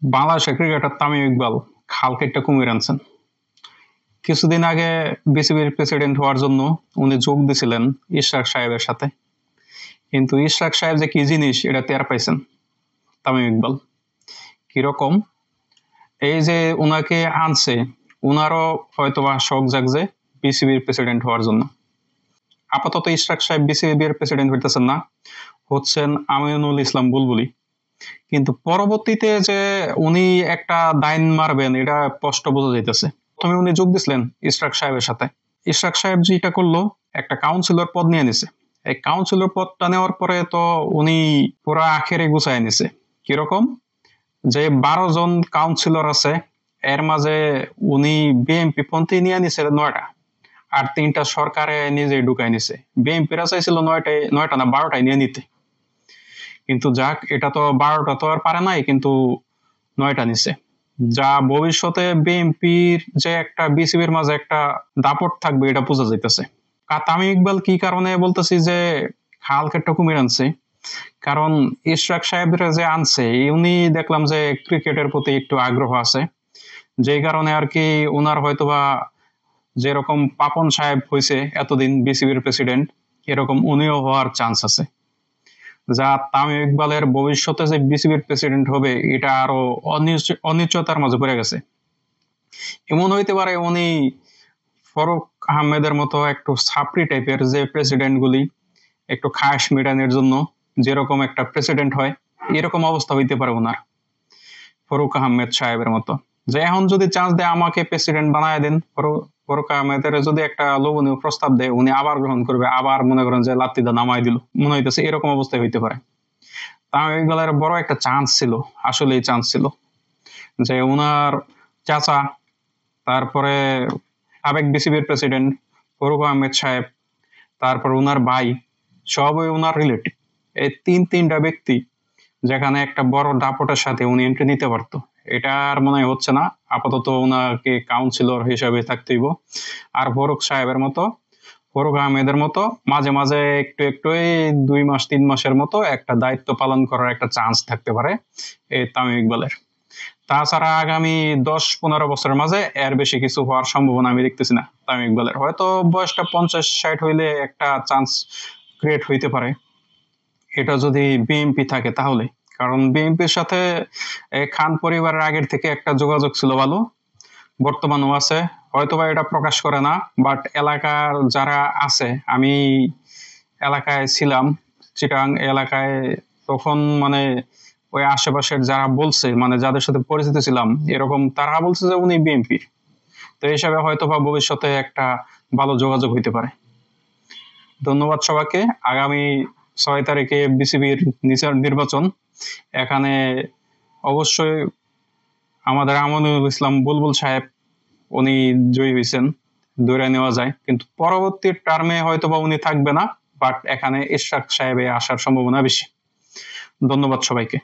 বাংলাদেশের ক্রিকেটার তামিম ইকবাল খাল কেটে কুমির আনছেন। কিছুদিন আগে বিসিবির প্রেসিডেন্ট হওয়ার জন্য উনি যোগ দিছিলেন ইশরাক সাহেবের সাথে, কিন্তু ইশরাক সাহেব যে কি জিনিস এটা টের পাইছেন তামিম ইকবাল। কিরকম, এই যে উনাকে আনছে, উনারও হয়তোবা শখ জাগছে বিসিবির প্রেসিডেন্ট হওয়ার জন্য। আপাতত ইশরাক সাহেব বিসিবির প্রেসিডেন্ট হইতেছেন না, হচ্ছেন আমিনুল ইসলাম বুলবুলি। কিন্তু পরবর্তীতে যে উনি একটা দাইন মারবেন এটা স্পষ্ট বোঝা যাইতেছে। প্রথমে উনি যোগ দিছিলেন ইশরাক সাহেবের সাথে। ইশরাক সাহেব যেটা করলো, একটা কাউন্সিলর পদ নিয়ে নিছে। এই কাউন্সিলর পদটা নেওয়ার পরে তো উনি পুরা আখেরে গুছায় নিছে। কিরকম, যে 12 জন কাউন্সিলর আছে এর মাঝে উনি বিএনপি পন্থী নিয়ে নিছে 9টা, আর 3টা সরকারে নিজেই ঢুকাই নিছে। বিএনপিরা চাইছিল 9টা না 12টাই নিয়ে নিতে, কিন্তু যাক, এটা তো 12টা তো আর পারে নাই, কিন্তু 9টা নিছে। যা ভবিষ্যতে বিএনপির যে একটা বিসিবির মাঝে একটা দাপট থাকবে এটা বোঝা যাইতেছে। তামিম ইকবাল কি কারণে বলতেছি যে খাল কেটে কুমির আনছে, কারণ ইশরাক সাহেবরা যে আনছে উনি দেখলাম যে ক্রিকেটের প্রতি একটু আগ্রহ আছে, যেই কারণে আর কি উনার হয়তোবা যেরকম পাপন সাহেব হয়েছে এতদিন বিসিবির প্রেসিডেন্ট, এরকম উনিও হওয়ার চান্স আছে। যা তামিম ইকবালের ভবিষ্যতে যে বিসিবির প্রেসিডেন্ট হবে এটা আরো অনিশ্চয়তার মাঝে পড়ে গেছে। এমন হইতে পারে উনি ফারুক আহমেদের মতো একটু ছাপরি টাইপের যে প্রেসিডেন্ট গুলি একটু খাস মেটানোর জন্য যেরকম একটা প্রেসিডেন্ট হয়, এরকম অবস্থা হইতে পারে ওনার, ফারুক আহমেদ সাহেবের মতো। যে এখন যদি চান্স দেয় আমাকে প্রেসিডেন্ট বানায় দেন, ফারুক আহমেদের যদি একটা লোভনীয় প্রস্তাব দেয় উনি আবার গ্রহণ করবে, আবার মনে করেন যে লাত্তিদা নামাই দিল, মনে হইতেছে এরকম অবস্থায় হইতে পারে। তামিম ইকবালের বড় একটা চান্স ছিল, আসলেই চান্স ছিল, যে উনার চাচা, তারপরে সাবেক বিসিবির প্রেসিডেন্ট ফারুক আহমেদ সাহেব, তারপর উনার ভাই, সবই উনার রিলেটিভ। এই তিনটা ব্যক্তি যেখানে একটা বড় দাপটের সাথে উনি এন্ট্রি নিতে পারতো, এটা আর মনে হচ্ছে না। আপাতত উনাকে কাউন্সিলর হিসেবে থাকতে হইব। আর ফারুক আহমেদের মতো মাঝে মাঝে একটু একটু এই 2 মাস 3 মাসের মতো একটা দায়িত্ব পালন করার একটা চান্স থাকতে পারে এই তামিম ইকবালের। তাছাড়া আগামী 10-15 বছরের মাঝে এর বেশি কিছু হওয়ার সম্ভাবনা আমি দেখতেছি না তামিম ইকবালের। হয়তো বয়সটা 50-60 হইলে একটা চান্স ক্রিয়েট হইতে পারে, এটা যদি বিএনপি থাকে তাহলে। কারণ বিএনপির সাথে খান পরিবারের আগের থেকে একটা যোগাযোগ ছিল ভালো, বর্তমানও আছে। হয়তোবা এটা প্রকাশ করে না, বাট এলাকার যারা আছে, আমি এলাকায় ছিলাম, চিটাং এলাকায়, তখন মানে ওই আশেপাশের যারা বলছে, মানে যাদের সাথে পরিচিত ছিলাম এরকম, তারা বলছে যে উনি বিএনপির। তো এই হিসাবে হয়তোবা ভবিষ্যতে একটা ভালো যোগাযোগ হইতে পারে। ধন্যবাদ সবাইকে। আগামী 6 তারিখে বিসিবির নির্বাচন, এখানে অবশ্যই আমাদের আমিনুল ইসলাম বুলবুল সাহেব উনি জয়ী হয়েছেন, ধরে নেওয়া যায়, কিন্তু পরবর্তী টার্মে হয়তোবা উনি থাকবে না, বাট এখানে ইশরাক সাহেবে আসার সম্ভাবনা বেশি। ধন্যবাদ সবাইকে।